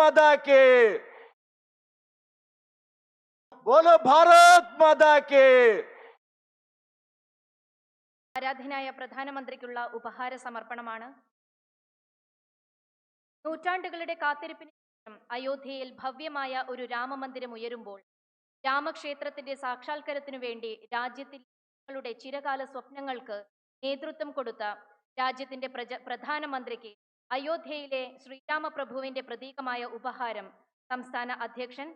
माता के, बोलो भारत माता के। ആരാധനായ പ്രധാനമന്ത്രിക്കുള്ള ഉപഹാര സമർപ്പണമാണ്. നൂറ്റാണ്ടുകളുടെ കാത്തിരിപ്പിന് ശേഷം അയോധ്യയിൽ ഭവ്യമായ ഒരു രാമമന്ദിരം ഉയരുമ്പോൾ രാമക്ഷേത്രത്തിന്റെ സാക്ഷാത്കാരത്തിനു വേണ്ടി രാജ്യത്തിലെ ചിരകാല സ്വപ്നങ്ങൾക്ക് നേതൃത്വം കൊടുത്ത രാജ്യത്തിന്റെ പ്രധാനമന്ത്രിക്ക് അയോധ്യയിലെ ശ്രീരാമപ്രഭുവിന്റെ പ്രതീകമായ ഉപഹാരം സംസ്ഥാന അധ്യക്ഷൻ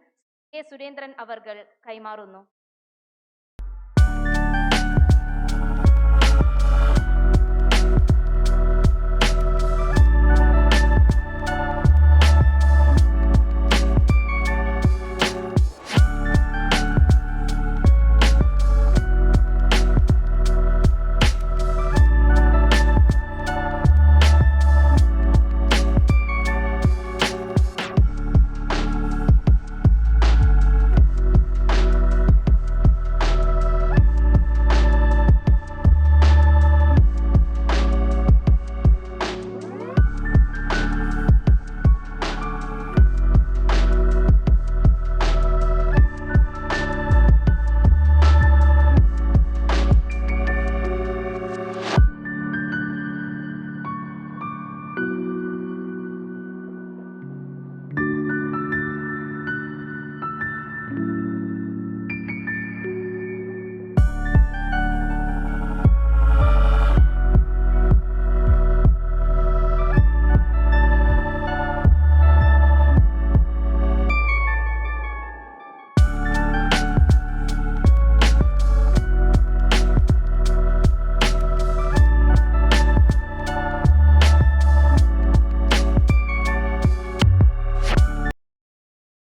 കെ സുരേന്ദ്രൻ അവർകൾ കൈമാറുന്നു.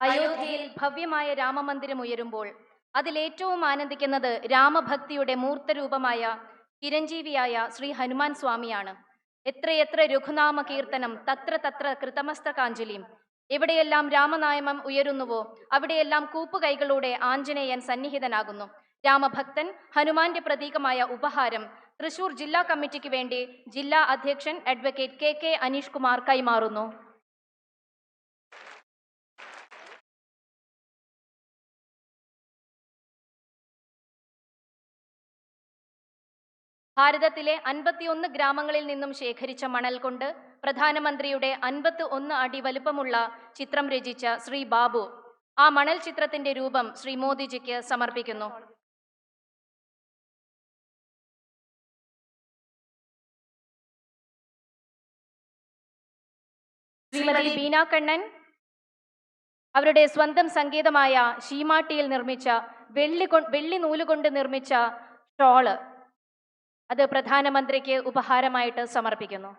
അയോധ്യയിൽ ഭവ്യമായ രാമമന്ദിരം ഉയരുമ്പോൾ അതിലേറ്റവും ആനന്ദിക്കുന്നത് രാമഭക്തിയുടെ മൂർത്തരൂപമായ ചിരഞ്ജീവിയായ ശ്രീ ഹനുമാൻ സ്വാമിയാണ്. എത്രയെത്ര രഘുനാമ കീർത്തനം, തത്ര തത്ര കൃതമസ്തകാഞ്ജലിയും. എവിടെയെല്ലാം രാമനാമം ഉയരുന്നുവോ അവിടെയെല്ലാം കൂപ്പുകൈകളോടെ ആഞ്ജനേയൻ സന്നിഹിതനാകുന്നു. രാമഭക്തൻ ഹനുമാന്റെ പ്രതീകമായ ഉപഹാരം തൃശൂർ ജില്ലാ കമ്മിറ്റിക്ക് വേണ്ടി ജില്ലാ അധ്യക്ഷൻ അഡ്വക്കേറ്റ് കെ അനീഷ് കുമാർ കൈമാറുന്നു. ഭാരതത്തിലെ 51 ഗ്രാമങ്ങളിൽ നിന്നും ശേഖരിച്ച മണൽ കൊണ്ട് പ്രധാനമന്ത്രിയുടെ 51 അടി വലുപ്പമുള്ള ചിത്രം രചിച്ച ശ്രീ ബാബു ആ മണൽ ചിത്രത്തിന്റെ രൂപം ശ്രീ മോദിജിക്ക് സമർപ്പിക്കുന്നു. ശ്രീമതി ബീന കണ്ണൻ അവരുടെ സ്വന്തം സംഗീതമായ ശീമാട്ടിയിൽ നിർമ്മിച്ച വെള്ളി നൂലുകൊണ്ട് നിർമ്മിച്ച ഷോള് അത് പ്രധാനമന്ത്രിക്ക് ഉപഹാരമായിട്ട് സമർപ്പിക്കുന്നു.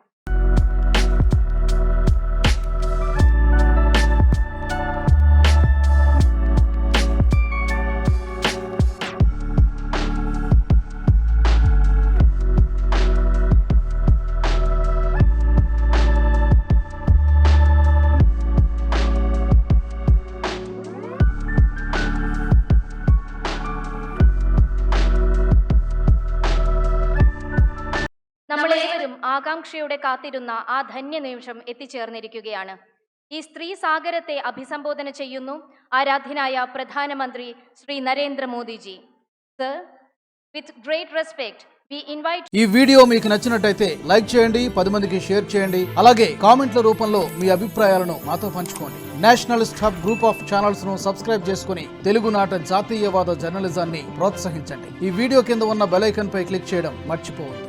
നമ്മളേവരും ആകാംക്ഷയോടെ കാത്തിരുന്ന ആ ധന്യ നിമിഷം എത്തിച്ചേർന്നിരിക്കുകയാണ്. ഈ സ്ത്രീ സാഗരത്തെ അഭിസംബോധന ചെയ്യുന്നു ആരാധ്യനായ പ്രധാനമന്ത്രി Shri Narendra Modi ji. Sir, with great respect we invite ఈ వీడియో మీకు నచ్చినట్టయితే లైక్ చేయండి, 10 మందికి షేర్ చేయండి. అలాగే కామెంట్ల రూపంలో మీ అభిప్రాయాలను మాతో పంచుకోండి. Nationalist hub group of channels ను సబ్స్క్రైబ్ చేసుకుని తెలుగునాట జాతీయవాద జర్నలిజాన్ని ప్రోత్సహించండి. ఈ వీడియో కింద ఉన్న బెల్ ఐకాన్ పై క్లిక్ చేయడం మర్చిపోవద్దు.